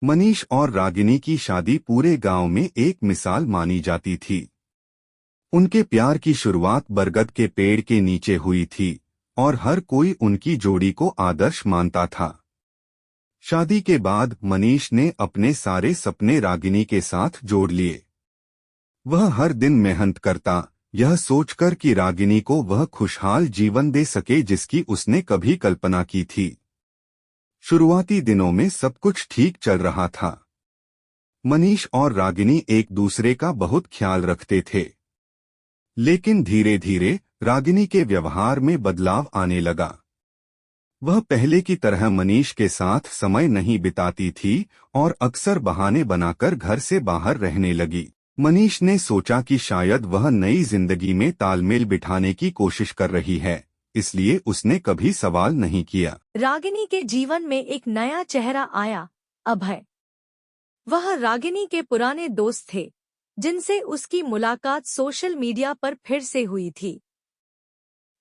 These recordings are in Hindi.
मनीष और रागिनी की शादी पूरे गांव में एक मिसाल मानी जाती थी। उनके प्यार की शुरुआत बरगद के पेड़ के नीचे हुई थी और हर कोई उनकी जोड़ी को आदर्श मानता था। शादी के बाद मनीष ने अपने सारे सपने रागिनी के साथ जोड़ लिए। वह हर दिन मेहनत करता, यह सोचकर कि रागिनी को वह खुशहाल जीवन दे सके जिसकी उसने कभी कल्पना की थी। शुरुआती दिनों में सब कुछ ठीक चल रहा था। मनीष और रागिनी एक दूसरे का बहुत ख्याल रखते थे। लेकिन धीरे धीरे रागिनी के व्यवहार में बदलाव आने लगा। वह पहले की तरह मनीष के साथ समय नहीं बिताती थी और अक्सर बहाने बनाकर घर से बाहर रहने लगी। मनीष ने सोचा कि शायद वह नई जिंदगी में तालमेल बिठाने की कोशिश कर रही है, इसलिए उसने कभी सवाल नहीं किया। रागिनी के जीवन में एक नया चेहरा आया, अभय। वह रागिनी के पुराने दोस्त थे, जिनसे उसकी मुलाकात सोशल मीडिया पर फिर से हुई थी।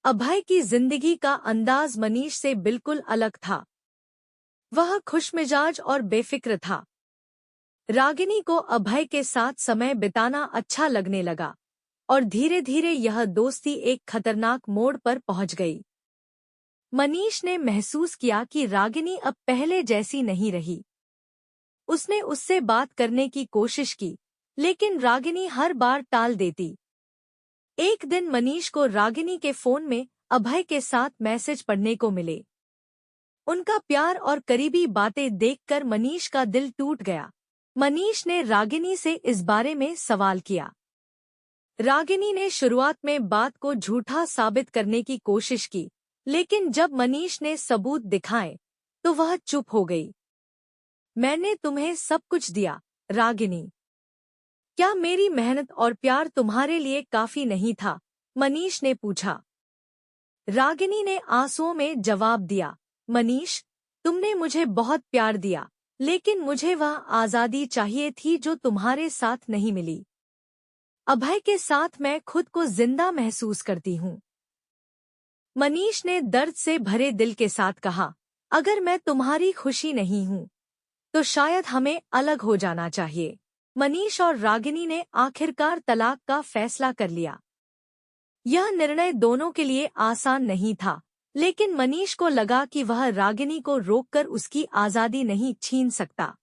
अभय की जिंदगी का अंदाज मनीष से बिल्कुल अलग था। वह खुशमिजाज और बेफिक्र था। रागिनी को अभय के साथ समय बिताना अच्छा लगने लगा और धीरे धीरे यह दोस्ती एक खतरनाक मोड़ पर पहुंच गई। मनीष ने महसूस किया कि रागिनी अब पहले जैसी नहीं रही। उसने उससे बात करने की कोशिश की, लेकिन रागिनी हर बार टाल देती। एक दिन मनीष को रागिनी के फोन में अभय के साथ मैसेज पढ़ने को मिले। उनका प्यार और करीबी बातें देखकर मनीष का दिल टूट गया। मनीष ने रागिनी से इस बारे में सवाल किया। रागिनी ने शुरुआत में बात को झूठा साबित करने की कोशिश की, लेकिन जब मनीष ने सबूत दिखाए तो वह चुप हो गई। मैंने तुम्हें सब कुछ दिया, रागिनी। क्या मेरी मेहनत और प्यार तुम्हारे लिए काफी नहीं था? मनीष ने पूछा। रागिनी ने आंसुओं में जवाब दिया, मनीष, तुमने मुझे बहुत प्यार दिया, लेकिन मुझे वह आजादी चाहिए थी जो तुम्हारे साथ नहीं मिली। अभय के साथ मैं खुद को जिंदा महसूस करती हूँ। मनीष ने दर्द से भरे दिल के साथ कहा, अगर मैं तुम्हारी खुशी नहीं हूँ, तो शायद हमें अलग हो जाना चाहिए। मनीष और रागिनी ने आखिरकार तलाक का फैसला कर लिया। यह निर्णय दोनों के लिए आसान नहीं था, लेकिन मनीष को लगा कि वह रागिनी को रोककर उसकी आजादी नहीं छीन सकता।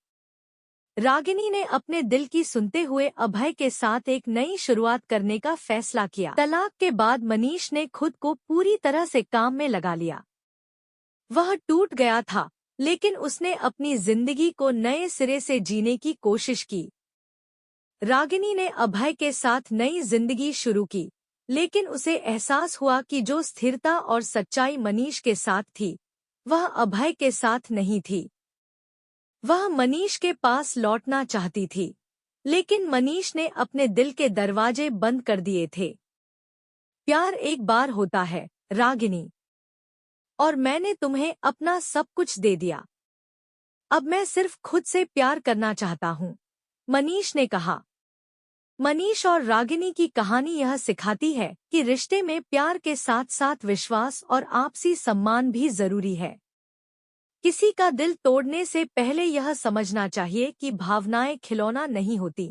रागिनी ने अपने दिल की सुनते हुए अभय के साथ एक नई शुरुआत करने का फैसला किया। तलाक के बाद मनीष ने खुद को पूरी तरह से काम में लगा लिया। वह टूट गया था, लेकिन उसने अपनी जिंदगी को नए सिरे से जीने की कोशिश की। रागिनी ने अभय के साथ नई जिंदगी शुरू की, लेकिन उसे एहसास हुआ कि जो स्थिरता और सच्चाई मनीष के साथ थी, वह अभय के साथ नहीं थी। वह मनीष के पास लौटना चाहती थी, लेकिन मनीष ने अपने दिल के दरवाजे बंद कर दिए थे। प्यार एक बार होता है, रागिनी, और मैंने तुम्हें अपना सब कुछ दे दिया। अब मैं सिर्फ खुद से प्यार करना चाहता हूँ, मनीष ने कहा। मनीष और रागिनी की कहानी यह सिखाती है कि रिश्ते में प्यार के साथ साथ विश्वास और आपसी सम्मान भी जरूरी है। किसी का दिल तोड़ने से पहले यह समझना चाहिए कि भावनाएं खिलौना नहीं होती।